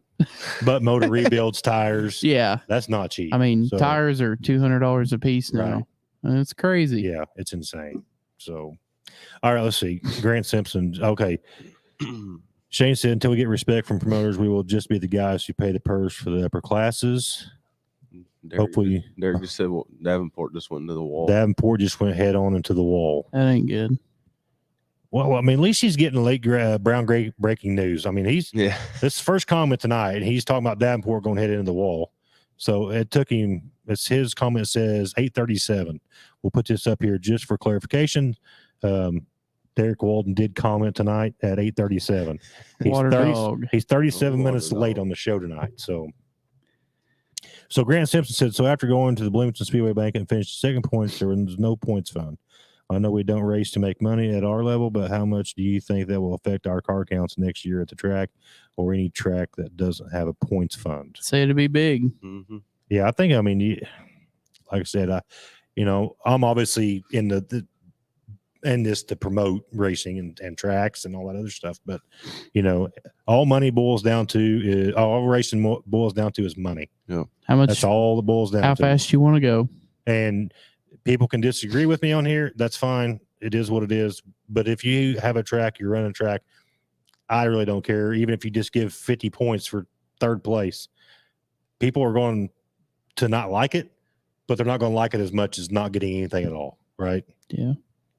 But motor rebuilds, tires, that's not cheap. I mean, tires are $200 a piece now. And it's crazy. Yeah, it's insane. So, all right, let's see. Grant Simpson. Okay. Shane said, until we get respect from promoters, we will just be the guys who pay the purse for the upper classes. Hopefully, Derek just said, well, Davenport just went into the wall. Davenport just went head on into the wall. That ain't good. Well, I mean, at least he's getting late brown gray breaking news. I mean, this is first comment tonight, and he's talking about Davenport going head into the wall. So it took him. It's his comment says 8:37. We'll put this up here just for clarification. Derek Walden did comment tonight at 8:37. He's 37 minutes late on the show tonight. So Grant Simpson said, so after going to the Bloomington Speedway Bank and finished second points, there was no points fund. I know we don't race to make money at our level, but how much do you think that will affect our car counts next year at the track or any track that doesn't have a points fund? Say it'll be big. Mm-hmm. Yeah, I think, I mean, like I said, I'm obviously in this to promote racing and tracks and all that other stuff. But, you know, all money boils down to all racing boils down to is money. Yeah. How much? That's all it boils down to. How fast you want to go. And people can disagree with me on here. That's fine. It is what it is. But if you have a track, you're running a track, I really don't care. Even if you just give 50 points for 3rd place, people are going to not like it, but they're not going to like it as much as not getting anything at all. Right. Yeah.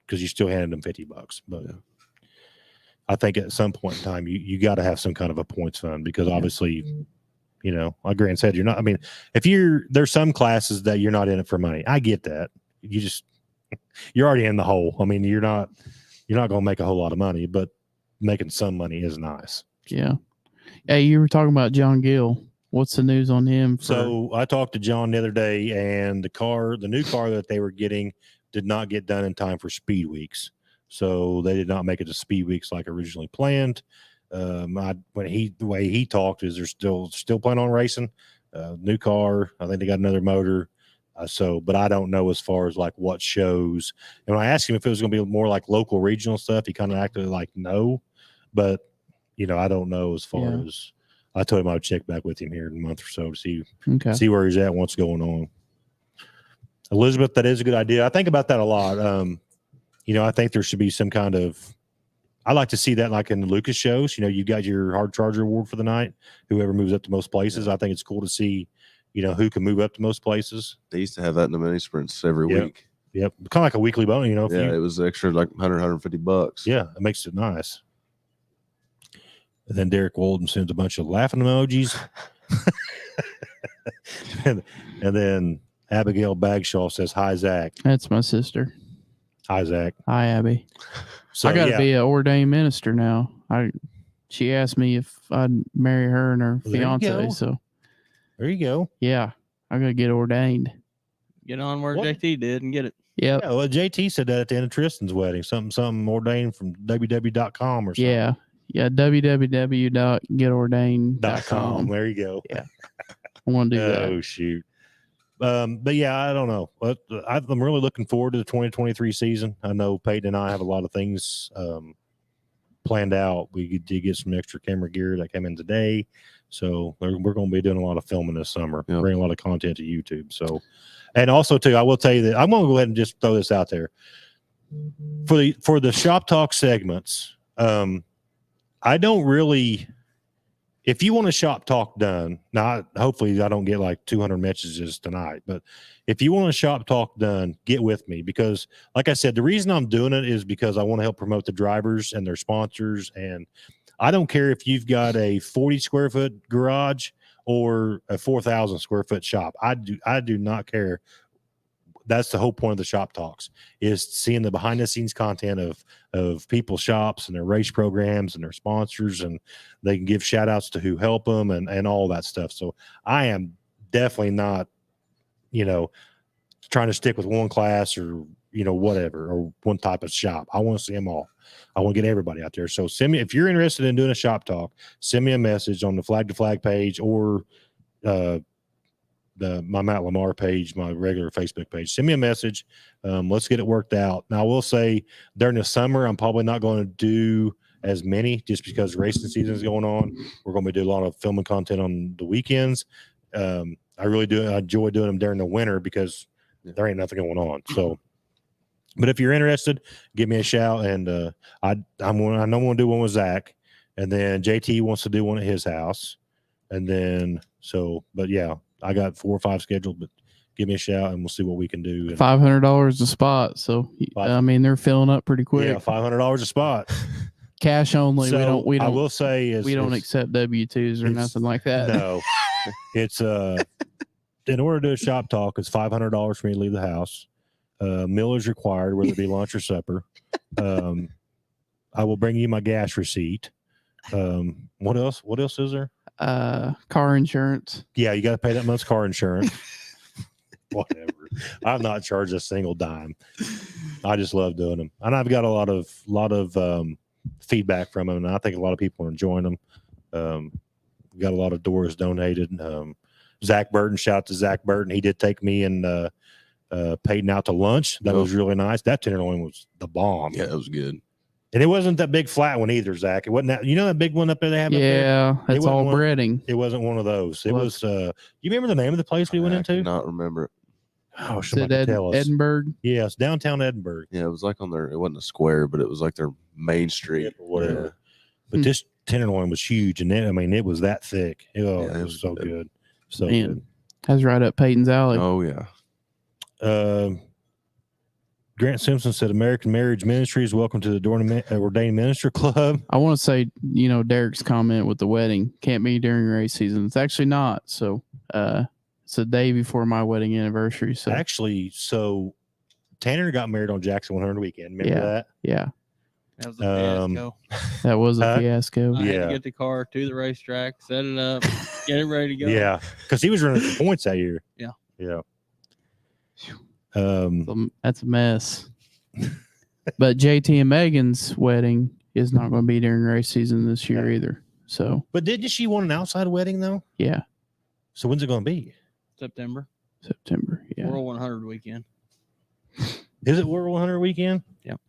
Because you still handed them $50. But I think at some point in time, you got to have some kind of a points fund because obviously, you know, like Grant said, you're not, I mean, there's some classes that you're not in it for money. I get that. You're already in the hole. I mean, you're not going to make a whole lot of money, but making some money is nice. Yeah. Hey, you were talking about John Gill. What's the news on him? So I talked to John the other day, and the new car that they were getting did not get done in time for Speed Weeks. So they did not make it to Speed Weeks like originally planned. The way he talked is they're still planning on racing. New car. I think they got another motor. But I don't know as far as like what shows. And when I asked him if it was going to be more like local regional stuff, he kind of acted like no. But, you know, I don't know as far as I told him I would check back with him here in a month or so to see where he's at, what's going on. Elizabeth, that is a good idea. I think about that a lot. You know, I think there should be some kind of, I like to see that like in the Lucas shows. You know, you got your hard charger award for the night. Whoever moves up to most places. I think it's cool to see, you know, who can move up to most places. They used to have that in the mini sprints every week. Yep. Kind of like a weekly bonus, you know. If Yeah, you, it was extra like $150. yeah, it makes it nice. And then Derek Walden sends a bunch of laughing emojis. and then Abigail Bagshaw says, "Hi, Zach." That's my sister. Hi, Zach. Hi, Abby. So I got to yeah, be an ordained minister now. She asked me if I'd marry her and her Well, there you go. fiance. So there you go. yeah, I got to get ordained. Get on where What? JT did and get it. Yep. Yeah, well, JT said that at the end of Tristan's wedding. Something ordained from www.com or something. Yeah. Yeah. www.getordained.com. There you go. I want to do that. Oh shoot. But yeah, I don't know. But I'm really looking forward to the 2023 season. I know Peyton and I have a lot of things planned out. We did get some extra camera gear that came in today, so we're going to be doing a lot of filming this summer. Yep. Bring a lot of content to YouTube. So, and also too, I will tell you that I'm going to go ahead and just throw this out there for the shop talk segments. I don't really. If you want a shop talk done, now hopefully I don't get like 200 messages tonight, but if you want a shop talk done, get with me because, like I said, the reason I'm doing it is because I want to help promote the drivers and their sponsors. And I don't care if you've got a 40 square foot garage or a 4,000 square foot shop. I do not care. That's the whole point of the shop talks is seeing the behind the scenes content of people's shops and their race programs and their sponsors, and they can give shout outs to who help them and all that stuff. So I am definitely not, trying to stick with one class or, whatever, or one type of shop. I want to see them all. I want to get everybody out there. So send me, if you're interested in doing a shop talk, send me a message on the Flag to Flag page or, my Matt Lamar page, my regular Facebook page. Send me a message. Let's get it worked out. Now, I will say during the summer, I'm probably not going to do as many just because racing season is going on. We're going to be doing a lot of filming content on the weekends. I really do. I enjoy doing them during the winter because there ain't nothing going on. So, but if you're interested, give me a shout. And I know I'm going to do one with Zach, and then JT wants to do one at his house, and then but yeah. I got 4 or 5 scheduled, but give me a shout and we'll see what we can do. And $500 a spot. So, I mean, they're filling up pretty quick. yeah, $500 a spot. Cash only. So we don't, I will say we don't accept W-2s or nothing like that. No, it's in order to do a shop talk, it's $500 for me to leave the house. Meal is required, whether it be lunch or supper. I will bring you my gas receipt. What else? What else is there? Car insurance. Yeah, you got to pay that month's car insurance. Whatever. I'm not charged a single dime. I just love doing them, and I've got a lot of feedback from them, and I think a lot of people are enjoying them. We got a lot of doors donated. Zach Burton, shout out to Zach Burton. He did take me and Peyton out to lunch. That was really nice. That tenderloin was the bomb. Yeah, it was good. And it wasn't that big flat one either, Zach. It wasn't that, that big one up there they have up there? Yeah, that's all wasn't breading. It wasn't one of those. It was, you remember the name of the place we went I into? cannot remember it. Oh, Is somebody it tell us. Edinburgh? Yeah, it's downtown Edinburgh. Yeah, it was like on their, it wasn't a square, but it was like their main street. Or whatever. But this tenderloin was huge, and it was that thick. It was so good. So Man. good. That's right up Peyton's alley. Oh, yeah. Grant Simpson said, American Marriage Ministries, welcome to the Ordained Minister Club. I want to say, Derek's comment with the wedding can't be during race season. It's actually not. So, it's a day before my wedding anniversary. So Actually, Tanner got married on Jackson 100 weekend. Remember that? yeah, That was a fiasco. that was a Huh? fiasco. I had Yeah. to get the car to the racetrack, set it up, get it ready to go. Yeah, because he was running for points that year. Yeah. Yeah. That's a mess. But JT and Megan's wedding is not going to be during race season this year either. So, But didn't she want an outside wedding though? yeah, So when's it going to be? September. September. Yeah. World 100 weekend. Is it World 100 weekend? Yep.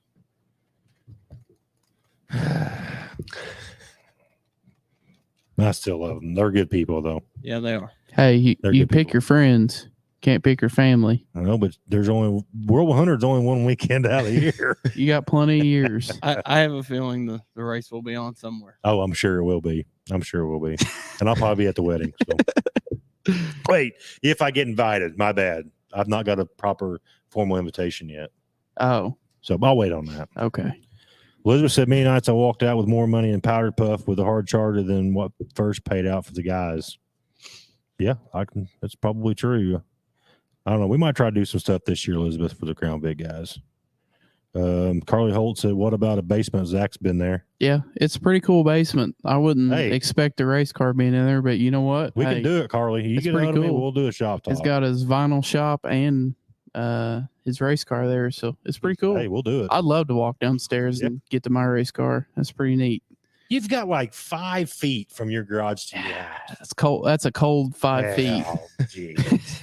I still love them. They're good people though. Yeah, they are. Hey, They're you good pick people. your friends. Can't pick your family. I know, but there's only World 100 is only one weekend out of the year. You got plenty of years. I have a feeling the race will be on somewhere. Oh, I'm sure it will be. I'm sure it will be. And I'll probably be at the wedding. So. Wait, if I get invited, my bad. I've not got a proper formal invitation yet. Oh, So I'll wait on that. okay. Elizabeth said, many nights I walked out with more money in powder puff with a hard charter than what first paid out for the guys. Yeah, that's probably true. I don't know. We might try to do some stuff this year, Elizabeth, for the Crown Vic guys. Carly Holt said, what about a basement? Zach's been there. Yeah, it's a pretty cool basement. I wouldn't Hey. expect a race car being in there, but you know what? We can do it, Carly. You it's get pretty out of me, cool. we'll do a shop talk. It's got his vinyl shop and his race car there, so it's pretty cool. Hey, we'll do it. I'd love to walk downstairs and get to my race car. That's pretty neat. You've got like 5 feet from your garage to your house. That's cold. That's a cold 5 feet. Oh, jeez.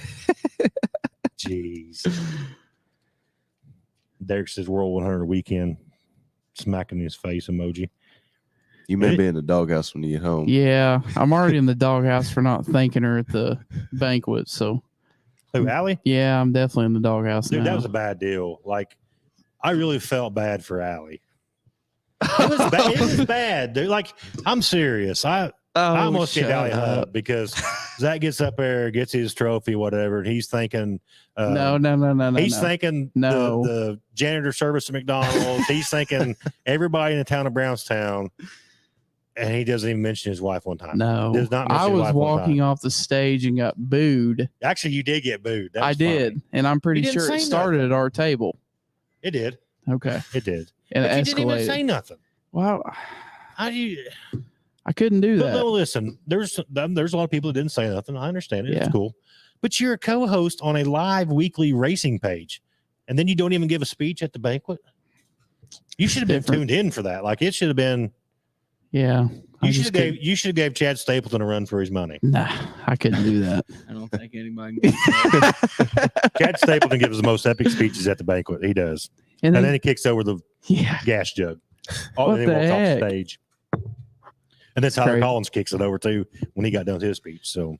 Jeez. Derek says World 100 weekend, smacking his face emoji. You may be in the doghouse when you get home. Yeah, I'm already in the doghouse for not thanking her at the banquet. So, Who, Allie? yeah, I'm definitely in the doghouse Dude, now. that was a bad deal. Like, I really felt bad for Allie. It was bad. It was bad, dude. Like, I'm serious. I almost gave Allie a hug because Zach gets up there, gets his trophy, whatever, and he's thinking, No. he's thinking the janitor service at McDonald's. He's thinking everybody in the town of Brownstown, and he doesn't even mention his wife one time. No, Does not mention I his was wife one walking time. off the stage and got booed. Actually, you did get booed. That I was did, funny. and I'm pretty You didn't sure it say started nothing. at our table. It did. Okay, It did. and But it you didn't even escalated. say nothing. Wow, How do you? I couldn't do But that. no, listen. There's a lot of people that didn't say nothing. I understand it. Yeah. It's cool. But you're a co-host on a live weekly racing page, and then you don't even give a speech at the banquet. You should have been Different. tuned in for that. Like, it should have been. Yeah, I You just should have gave Chad Stapleton a run for his money. Nah, I couldn't do that. I don't think anybody can get that. Chad Stapleton gives the most epic speeches at the banquet. He does, And and then, then he kicks over the yeah, gas jug. Oh, What and then he the walks off heck? the stage. And then Tyler crazy. Collins kicks it over too when he got done with his speech. So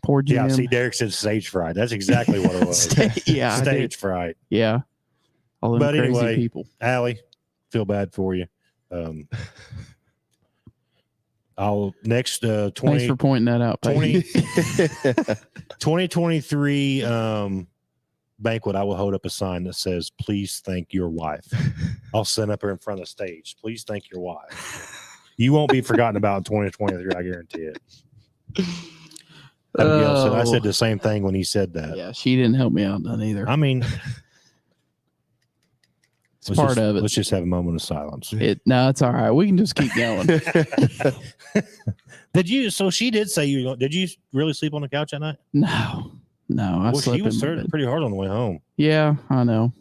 poor Jim. yeah, see, Derek said stage fright. That's exactly what it was. yeah, I did. Stage fright. Yeah, all them But crazy anyway, people. Allie, feel bad for you. I'll next 20, Thanks for pointing that out, Peyton. 2023 banquet, I will hold up a sign that says, please thank your wife. I'll send up her in front of the stage. Please thank your wife. You won't be forgotten about in 2023, I guarantee it. I said the same thing when he said that. Yeah, she didn't help me out none either. I mean, It's part of it. Let's just have a moment of silence. No, it's all right. We can just keep going. Did you? So she did say you. Did you really sleep on the couch at night? No, I Well, slept she was in my starting bed. pretty hard on the way home. Yeah, I know.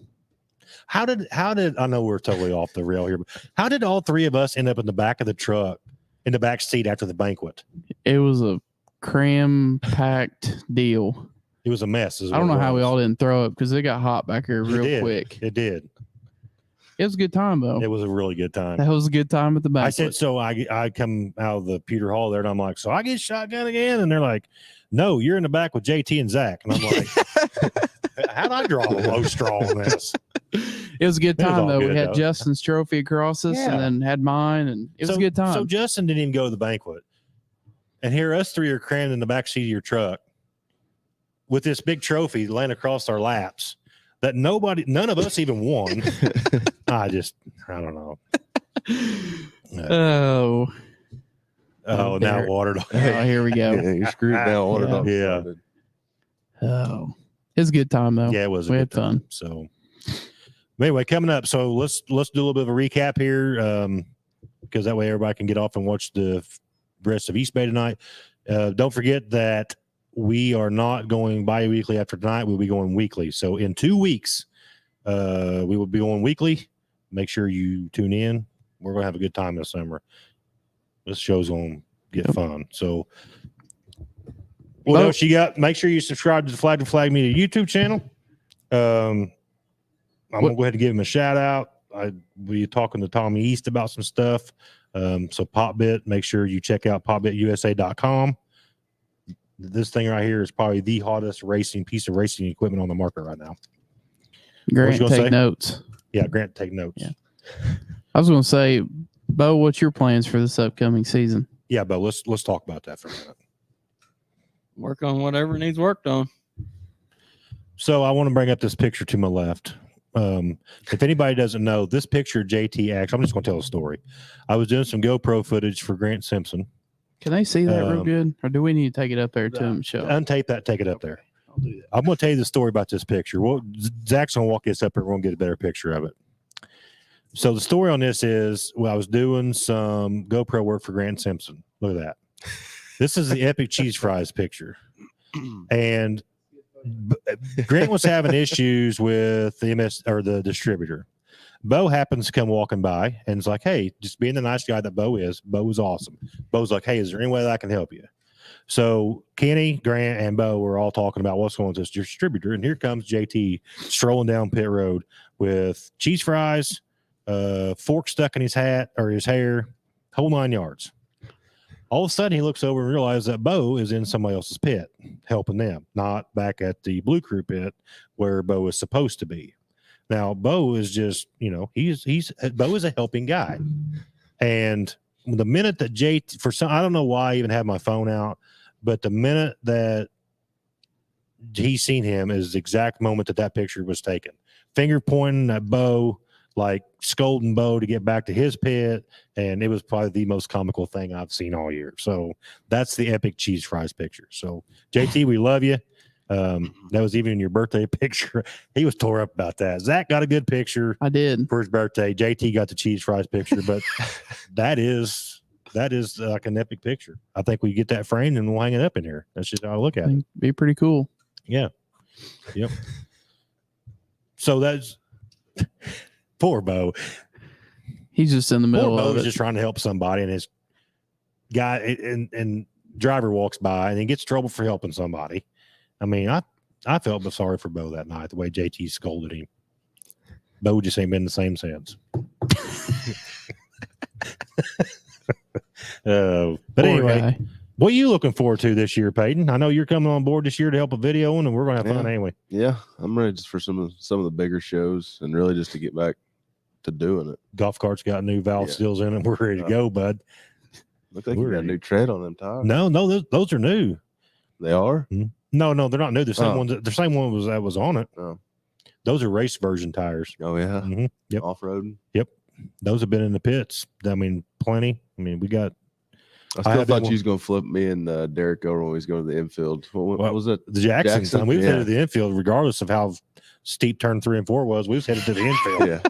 How did I know we're totally off the rail here, but how did all three of us end up in the back of the truck, in the back seat after the banquet? It was a cram-packed deal. It was a mess. I don't know how we all didn't throw up because it got hot back here real quick. It did. It was a good time, though. It was a really good time. That was a good time at the banquet. I said, so I come out of the Pewter Hall there and I'm like, so I get shotgun again? And they're like, no, you're in the back with JT and Zach. And I'm like, how'd I draw a low straw on this? It was a good It was time, all though. good, We had though. Justin's trophy across us Yeah. and then had mine, and it was a good time. So Justin didn't even go to the banquet. And here us three are crammed in the back seat of your truck with this big trophy laying across our laps that none of us even won. I don't know. Oh, Oh, now Derek. watered. oh, here we go. Yeah, you're screwed now. Ordered Yeah. up. Yeah. Oh, it was a good time, though. Yeah, it was. We a had good time. fun. So anyway, coming up. So let's do a little bit of a recap here, because that way everybody can get off and watch the rest of East Bay tonight. Don't forget that we are not going bi-weekly after tonight. We'll be going weekly. So in 2 weeks, we will be going weekly. Make sure you tune in. We're going to have a good time this summer. This show's going to get fun. So what else you got? Make sure you subscribe to the Flag to Flag Media YouTube channel. I'm going to go ahead and give him a shout out. We talking to Tommy East about some stuff. So PopBit, make sure you check out popbitusa.com. This thing right here is probably the hottest piece of racing equipment on the market right now. Grant, gonna take say? notes. Yeah, Grant, take notes. Yeah. I was going to say, Bo, what's your plans for this upcoming season? Yeah, but let's talk about that for a minute. Work on whatever needs worked on. So I want to bring up this picture to my left. If anybody doesn't know, this picture JT actually, I'm just going to tell a story. I was doing some GoPro footage for Grant Simpson. Can they see that real good, or do we need to take it up there to him? Show Untape that, take it up there. I'll do that. I'm going to tell you the story about this picture. Well, Zach's going to walk this up here. We're going to get a better picture of it. So the story on this is, well, I was doing some GoPro work for Grant Simpson. Look at that. This is the epic cheese fries picture. And Grant was having issues with the MS or the distributor. Bo happens to come walking by and is like, hey, just being the nice guy that Bo is. Bo was awesome. Bo's like, hey, is there any way that I can help you? So Kenny, Grant, and Bo were all talking about what's going on with this distributor. And here comes JT strolling down pit road with cheese fries, fork stuck in his hat or his hair, whole 9 yards. All of a sudden, he looks over and realizes that Bo is in somebody else's pit, helping them, not back at the Blue Crew pit where Bo is supposed to be. Now, Bo is just, Bo is a helping guy. And the minute that I don't know why I even have my phone out, but the minute that he seen him is the exact moment that picture was taken. Finger pointing at Bo, like scolding Bo to get back to his pit. And it was probably the most comical thing I've seen all year. So that's the epic cheese fries picture. So JT, we love you. That was even your birthday picture. He was tore up about that. Zach got a good picture. I did for his birthday. JT got the cheese fries picture, but that is like an epic picture. I think we get that framed and we'll hang it up in here. That's just how I look at it. Be pretty cool. Yeah. Yep. So that's poor Bo. He's just in the middle Poor Bo of is it. just trying to help somebody, and his guy and driver walks by and he gets in trouble for helping somebody. I mean, I felt sorry for Bo that night, the way JT scolded him. Bo just ain't been the same since. But Poor anyway, guy. what are you looking forward to this year, Peyton? I know you're coming on board this year to help a video, and we're going to have fun, ain't we? Yeah, I'm ready just for some of the bigger shows and really just to get back to doing it. Golf cart's got new valve seals in it. We're ready to go, bud. Look like you got a new tread on them tires. No, those are new. They are? No, they're not new. The same ones. The same one that was on it. Oh. Those are race version tires. Oh yeah. Mm-hmm. Yep. Off-roading. Yep. Those have been in the pits. I mean, plenty. I mean, we got. I still thought you was going to flip me and Derek over when we was going to the infield. What was it? The Jackson time. We was headed to Yeah. the infield, regardless of how steep turn 3 and 4 was. We was headed to the infield. Yeah.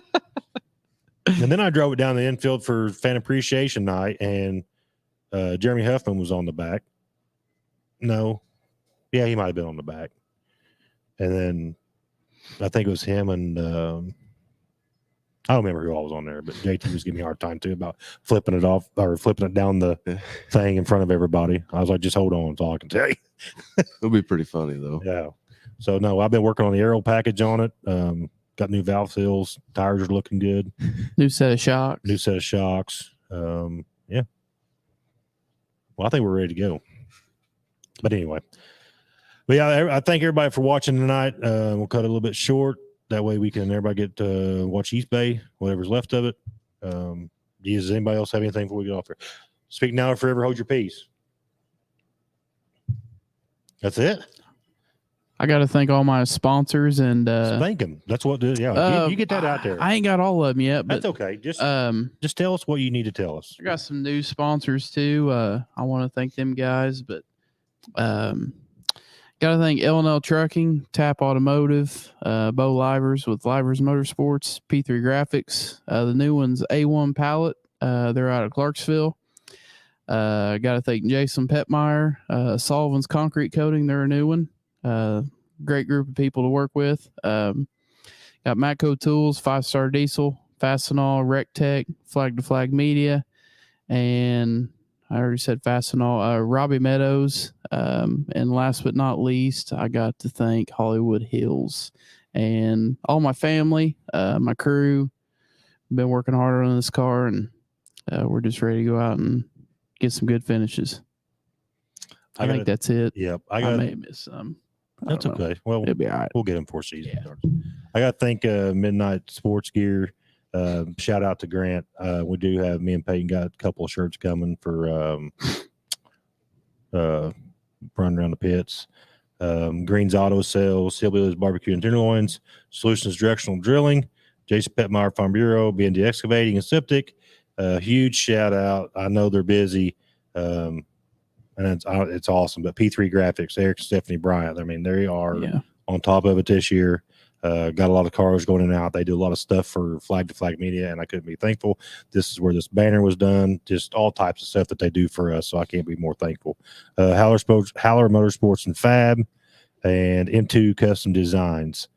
And then I drove it down the infield for fan appreciation night, and Jeremy Huffman was on the back. No. Yeah, he might have been on the back. And then I think it was him and I don't remember who all was on there, but JT was giving me a hard time too about flipping it off or flipping it down the thing in front of everybody. I was like, just hold on, that's all I can tell you. It'll be pretty funny though. Yeah. So no, I've been working on the aero package on it. Got new valve seals, tires are looking good. New set of shocks. New set of shocks. Yeah. Well, I think we're ready to go. But anyway. But yeah, I thank everybody for watching tonight. We'll cut it a little bit short. That way we can everybody get to watch East Bay, whatever's left of it. Does anybody else have anything before we get off here? Speak now or forever hold your peace. That's it. I got to thank all my sponsors and Thank them. That's what. Yeah, you get that out there. I ain't got all of them yet, but That's okay. Just tell us what you need to tell us. I got some new sponsors too. I want to thank them guys, but got to thank L&L Trucking, Tap Automotive, Bo Livers with Livers Motorsports, P3 Graphics. The new one's A1 Pallet. They're out of Clarksville. Got to thank Jason Petmeyer, Sullivan's Concrete Coating. They're a new one. Great group of people to work with. Got Matco Tools, 5-Star Diesel, Fastenal, RecTech, Flag to Flag Media, and I already said Fastenal, Robbie Meadows. And last but not least, I got to thank Hollywood Hills and all my family, my crew. Been working hard on this car, and we're just ready to go out and get some good finishes. I think that's it. Yep. I may miss some. That's okay. Well, it'll be all right. We'll get them before season starts. I got to thank Midnight Sports Gear. Shout out to Grant. We do have, me and Peyton got a couple of shirts coming for run around the pits. Green's Auto Sales, Hillbillies Barbecue and Tenderloins, Solutions Directional Drilling, Jason Petmeyer Farm Bureau, BND Excavating and Septic. Huge shout out. I know they're busy, and it's awesome. But P3 Graphics, Eric and Stephanie Bryant, I mean, they are on top of it this year. Got a lot of cars going in and out. They do a lot of stuff for Flag to Flag Media, and I couldn't be thankful. This is where this banner was done, just all types of stuff that they do for us. So I can't be more thankful. Haller Motorsports and Fab, and M2 Custom Designs.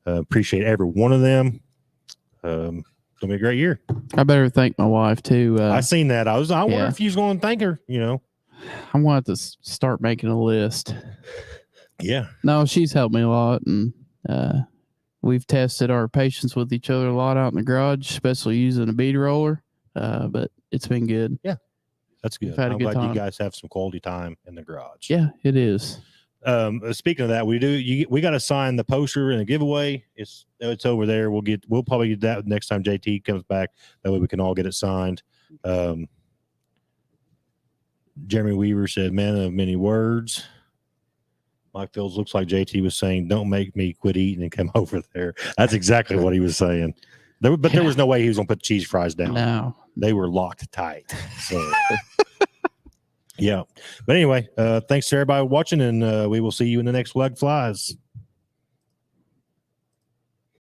Appreciate every one of them. It's gonna be a great year. I better thank my wife too. I seen that. I wonder if you's going to thank her. You know, I want to start making a list. Yeah. No, she's helped me a lot, and we've tested our patience with each other a lot out in the garage, especially using a bead roller. But it's been good. Yeah, that's good. I'm glad you guys have some quality time in the garage. Yeah, it is. Speaking of that, we got to sign the poster and a giveaway. It's over there. We'll probably get that next time JT comes back. That way we can all get it signed. Jeremy Weaver said, "Man of many words." Mike Fields looks like JT was saying, "Don't make me quit eating and come over there." That's exactly what he was saying. There was no way he was going to put cheese fries down. No, they were locked tight. So, yeah. But anyway, thanks to everybody watching, and we will see you in the next Flag Flies.